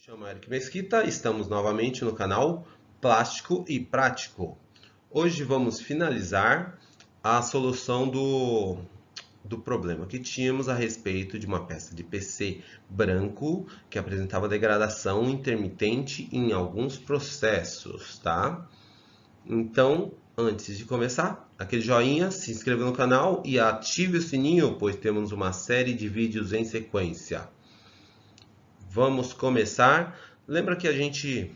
Chamo Eric Mesquita, estamos novamente no canal Plástico e Prático. Hoje vamos finalizar a solução do problema que tínhamos a respeito de uma peça de PC branco que apresentava degradação intermitente em alguns processos, tá? Então, antes de começar, aquele joinha, se inscreva no canal e ative o sininho, pois temos uma série de vídeos em sequência. Vamos começar. Lembra que a gente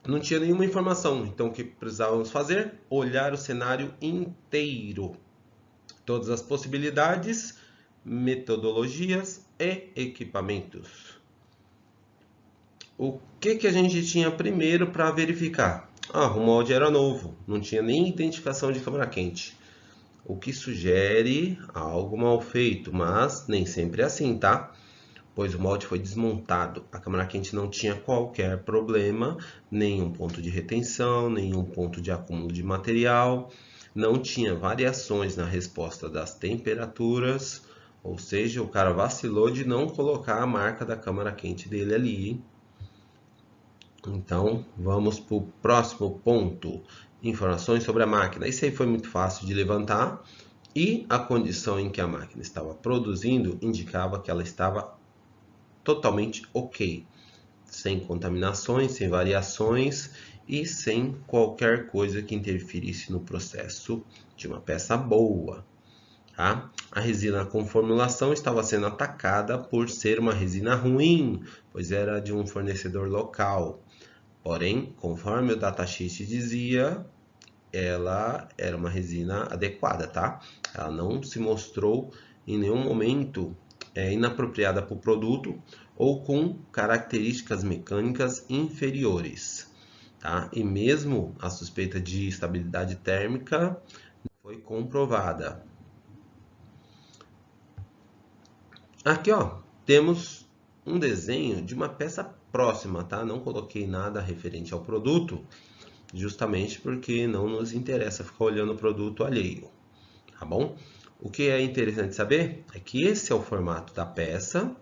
não tinha nenhuma informação, então o que precisávamos fazer? Olhar o cenário inteiro. Todas as possibilidades, metodologias e equipamentos. O que a gente tinha primeiro para verificar? O molde era novo, não tinha nem identificação de câmara quente. O que sugere algo mal feito, mas nem sempre é assim, tá? Pois o molde foi desmontado. A câmara quente não tinha qualquer problema, nenhum ponto de retenção, nenhum ponto de acúmulo de material, não tinha variações na resposta das temperaturas, ou seja, o cara vacilou de não colocar a marca da câmara quente dele ali, hein? Então, vamos para o próximo ponto. Informações sobre a máquina. Isso aí foi muito fácil de levantar. E a condição em que a máquina estava produzindo indicava que ela estava totalmente ok. Sem contaminações, sem variações e sem qualquer coisa que interferisse no processo de uma peça boa. Tá? A resina com formulação estava sendo atacada por ser uma resina ruim, pois era de um fornecedor local. Porém, conforme o datasheet dizia, ela era uma resina adequada, tá? Ela não se mostrou em nenhum momento inapropriada para o produto ou com características mecânicas inferiores, tá? E mesmo a suspeita de estabilidade térmica foi comprovada. Aqui, ó, temos um desenho de uma peça próxima, tá? Não coloquei nada referente ao produto, justamente porque não nos interessa ficar olhando o produto alheio, tá bom? O que é interessante saber é que esse é o formato da peça.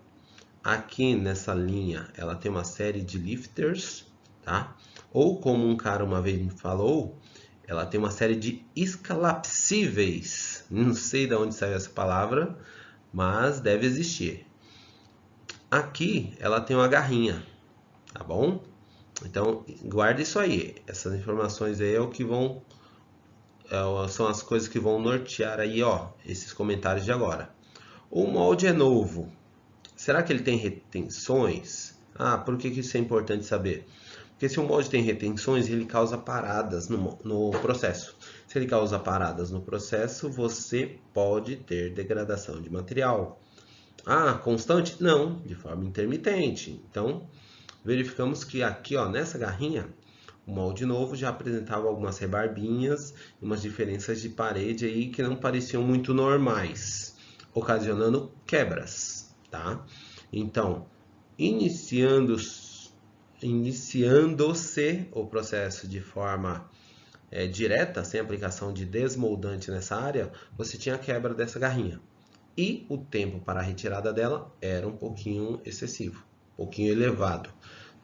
Aqui nessa linha, ela tem uma série de lifters, tá? Ou como um cara uma vez me falou, ela tem uma série de escalapsíveis. Não sei de onde saiu essa palavra, mas deve existir. Aqui ela tem uma garrinha, tá bom? Então, guarde isso aí. Essas informações aí é o que vão são as coisas que vão nortear aí, ó, esses comentários de agora. O molde é novo. Será que ele tem retenções? Por que isso é importante saber? Porque se o molde tem retenções, ele causa paradas no processo. Se ele causa paradas no processo, você pode ter degradação de material. Constante? Não, de forma intermitente. Então, verificamos que aqui, ó, nessa garrinha, o molde novo já apresentava algumas rebarbinhas e umas diferenças de parede aí que não pareciam muito normais, ocasionando quebras, tá? Então, iniciando-se o processo de forma direta, sem aplicação de desmoldante nessa área, você tinha a quebra dessa garrinha. E o tempo para a retirada dela era um pouquinho excessivo, um pouquinho elevado.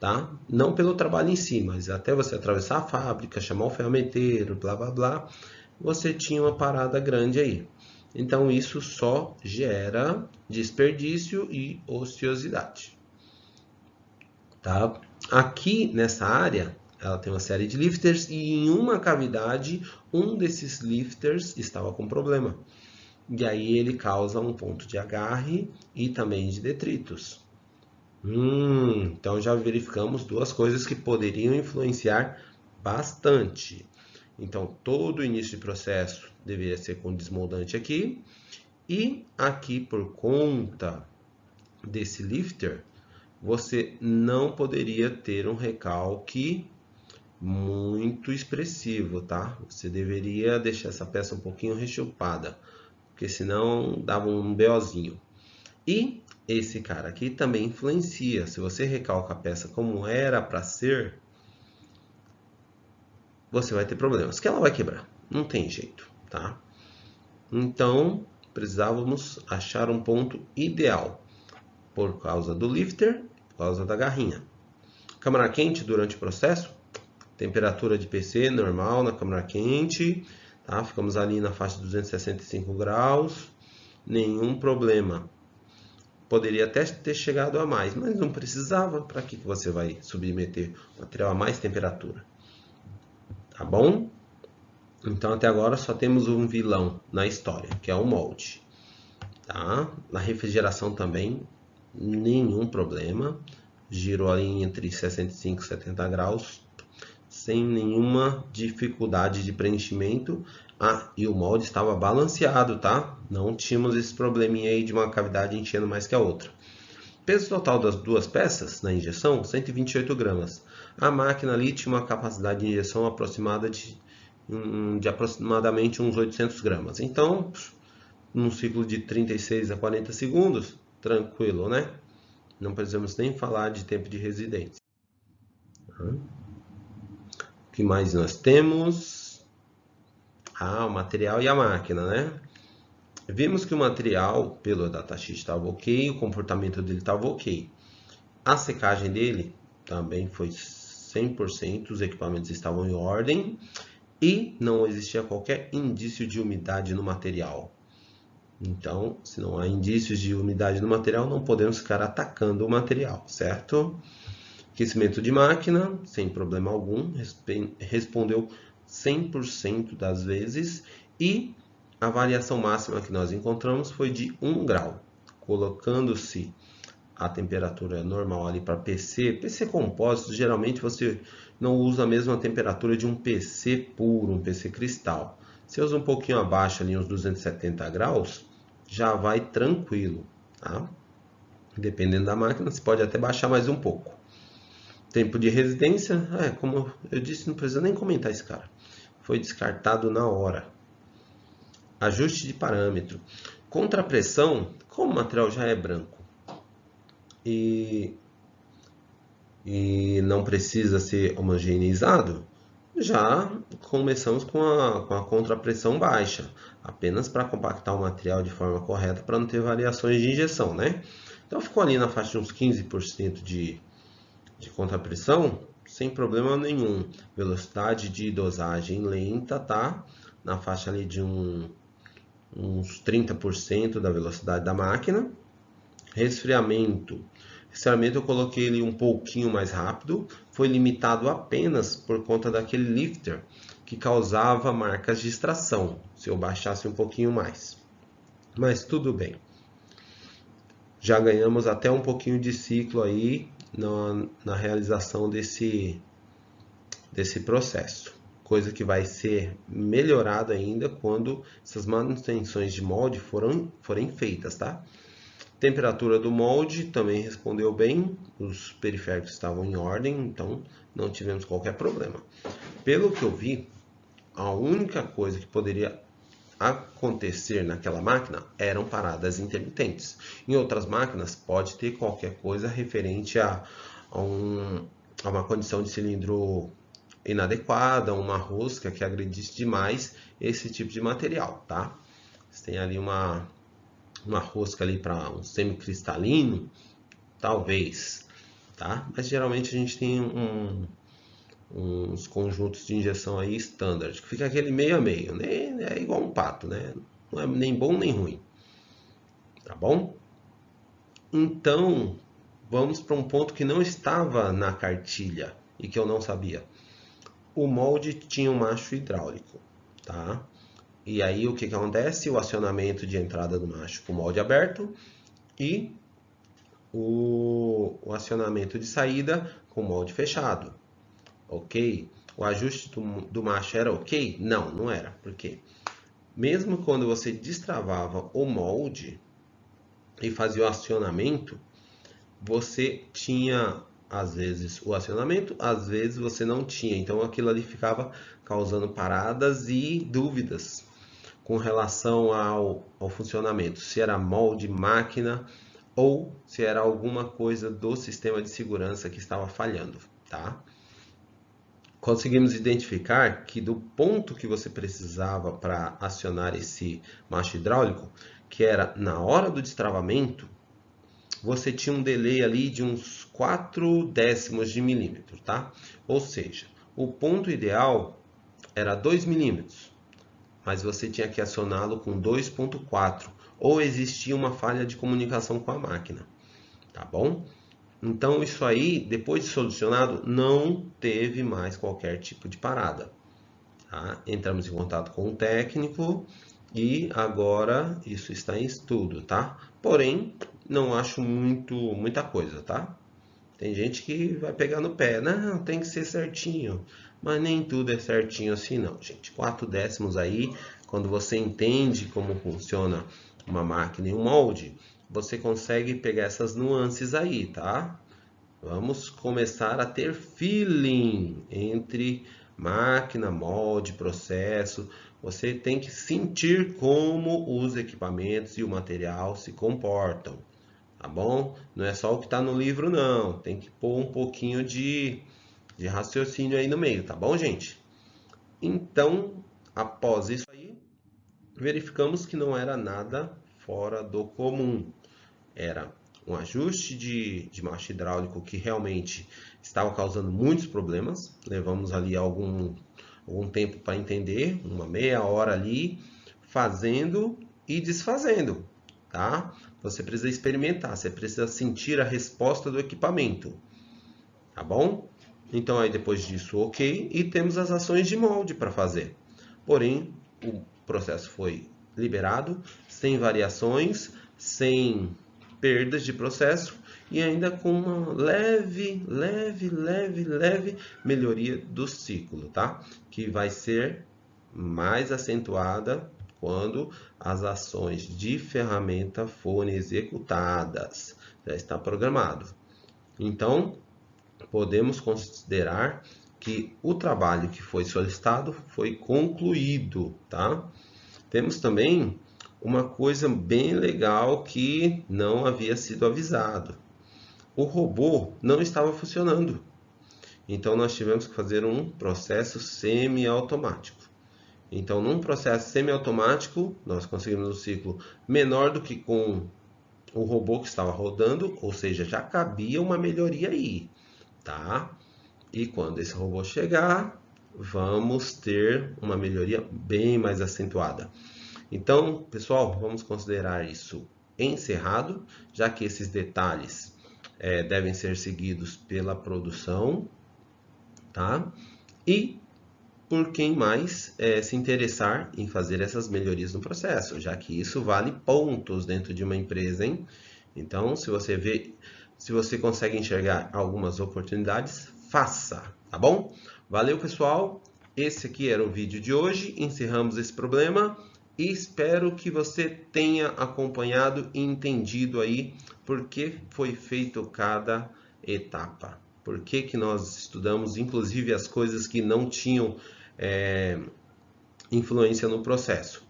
Tá? Não pelo trabalho em si, mas até você atravessar a fábrica, chamar o ferramenteiro, blá blá blá, você tinha uma parada grande aí. Então isso só gera desperdício e ociosidade. Tá? Aqui nessa área, ela tem uma série de lifters e em uma cavidade, um desses lifters estava com problema. E aí ele causa um ponto de agarre e também de detritos. Então já verificamos duas coisas que poderiam influenciar bastante. Então todo o início de processo deveria ser com desmoldante aqui. E aqui, por conta desse lifter, você não poderia ter um recalque muito expressivo, tá? Você deveria deixar essa peça um pouquinho rechupada, porque senão dava um BOzinho. E esse cara aqui também influencia. Se você recalca a peça como era para ser, você vai ter problemas, que ela vai quebrar. Não tem jeito, tá? Então, precisávamos achar um ponto ideal. Por causa do lifter, por causa da garrinha. Câmara quente durante o processo, temperatura de PC normal na câmara quente, tá? Ficamos ali na faixa de 265 graus, nenhum problema. Poderia até ter chegado a mais, mas não precisava. Para que você vai submeter o material a mais temperatura? Tá bom? Então até agora só temos um vilão na história, que é o molde. Tá? Na refrigeração também, nenhum problema. Girou ali entre 65 e 70 graus, sem nenhuma dificuldade de preenchimento. E o molde estava balanceado, tá? Não tínhamos esse probleminha aí de uma cavidade enchendo mais que a outra. Peso total das duas peças na injeção, 128 gramas. A máquina ali tinha uma capacidade de injeção aproximada de aproximadamente uns 800 gramas. Então, num ciclo de 36 a 40 segundos, tranquilo, né? Não precisamos nem falar de tempo de residência. O que mais nós temos? O material e a máquina, né? Vimos que o material, pelo datasheet, estava ok, o comportamento dele estava ok. A secagem dele também foi 100%, os equipamentos estavam em ordem e não existia qualquer indício de umidade no material. Então, se não há indícios de umidade no material, não podemos ficar atacando o material, certo? Aquecimento de máquina, sem problema algum, respondeu 100% das vezes e a variação máxima que nós encontramos foi de 1 grau, colocando-se a temperatura normal ali para PC compósito, geralmente você não usa a mesma temperatura de um PC puro, um PC cristal. Se usa um pouquinho abaixo ali, uns 270 graus, já vai tranquilo, tá? Dependendo da máquina, você pode até baixar mais um pouco. Tempo de residência, como eu disse, não precisa nem comentar esse cara. Foi descartado na hora. Ajuste de parâmetro. Contrapressão, como o material já é branco e não precisa ser homogeneizado, já começamos com a contrapressão baixa, apenas para compactar o material de forma correta, para não ter variações de injeção, né? Então ficou ali na faixa de uns 15% de contrapressão, sem problema nenhum. Velocidade de dosagem lenta, tá? Na faixa ali de uns 30% da velocidade da máquina. Resfriamento eu coloquei ele um pouquinho mais rápido, foi limitado apenas por conta daquele lifter que causava marcas de extração, se eu baixasse um pouquinho mais. Mas tudo bem. Já ganhamos até um pouquinho de ciclo aí na realização desse processo. Coisa que vai ser melhorada ainda quando essas manutenções de molde forem feitas, tá? Temperatura do molde também respondeu bem, os periféricos estavam em ordem, então não tivemos qualquer problema. Pelo que eu vi, a única coisa que poderia acontecer naquela máquina eram paradas intermitentes. Em outras máquinas pode ter qualquer coisa referente a uma condição de cilindro inadequada, uma rosca que agredisse demais esse tipo de material, tá? Você tem ali uma rosca ali para um semicristalino, talvez, tá? Mas geralmente a gente tem uns conjuntos de injeção aí standard, que fica aquele meio a meio, né? É igual um pato, né? Não é nem bom nem ruim, tá bom? Então, vamos para um ponto que não estava na cartilha e que eu não sabia. O molde tinha um macho hidráulico, tá? E aí o que acontece? O acionamento de entrada do macho com o molde aberto e o acionamento de saída com o molde fechado. Ok? O ajuste do macho era ok? Não, não era. Por quê? Mesmo quando você destravava o molde e fazia o acionamento, você tinha às vezes o acionamento, às vezes você não tinha. Então aquilo ali ficava causando paradas e dúvidas com relação ao funcionamento, se era molde, máquina ou se era alguma coisa do sistema de segurança que estava falhando, tá? Conseguimos identificar que do ponto que você precisava para acionar esse macho hidráulico, que era na hora do destravamento, você tinha um delay ali de uns 0,4 de milímetro, tá? Ou seja, o ponto ideal era 2 milímetros, mas você tinha que acioná-lo com 2,4, ou existia uma falha de comunicação com a máquina, tá bom? Então isso aí, depois de solucionado, não teve mais qualquer tipo de parada. Tá? Entramos em contato com o técnico e agora isso está em estudo, tá? Porém, não acho muita coisa, tá? Tem gente que vai pegar no pé, não, tem que ser certinho, mas nem tudo é certinho assim não, gente. 4 décimos aí, quando você entende como funciona uma máquina e um molde, você consegue pegar essas nuances aí, tá? Vamos começar a ter feeling entre máquina, molde, processo. Você tem que sentir como os equipamentos e o material se comportam, tá bom? Não é só o que está no livro, não. Tem que pôr um pouquinho de raciocínio aí no meio, tá bom, gente? Então, após isso aí, verificamos que não era nada fora do comum. Era um ajuste de macho hidráulico que realmente estava causando muitos problemas. Levamos ali algum tempo para entender, uma meia hora ali, fazendo e desfazendo, tá? Você precisa experimentar, você precisa sentir a resposta do equipamento, tá bom? Então aí depois disso, ok, e temos as ações de molde para fazer. Porém, o processo foi liberado, sem variações, sem perdas de processo e ainda com uma leve melhoria do ciclo, tá? Que vai ser mais acentuada quando as ações de ferramenta forem executadas. Já está programado. Então, podemos considerar que o trabalho que foi solicitado foi concluído, tá? Temos também uma coisa bem legal que não havia sido avisado. O robô não estava funcionando. Então nós tivemos que fazer um processo semiautomático. Então, num processo semiautomático, nós conseguimos um ciclo menor do que com o robô que estava rodando, ou seja, já cabia uma melhoria aí, tá? E quando esse robô chegar, vamos ter uma melhoria bem mais acentuada. Então, pessoal, vamos considerar isso encerrado, já que esses detalhes devem ser seguidos pela produção, tá? E por quem mais se interessar em fazer essas melhorias no processo, já que isso vale pontos dentro de uma empresa, hein? Então, se você consegue enxergar algumas oportunidades, faça, tá bom? Valeu, pessoal! Esse aqui era o vídeo de hoje, encerramos esse problema e espero que você tenha acompanhado e entendido aí por que foi feito cada etapa. Por que nós estudamos, inclusive, as coisas que não tinham influência no processo.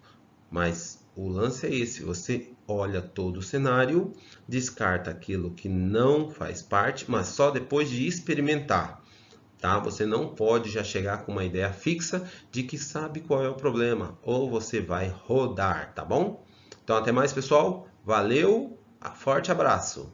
Mas o lance é esse, você olha todo o cenário, descarta aquilo que não faz parte, mas só depois de experimentar, tá? Você não pode já chegar com uma ideia fixa de que sabe qual é o problema, ou você vai rodar, tá bom? Então até mais, pessoal. Valeu, forte abraço!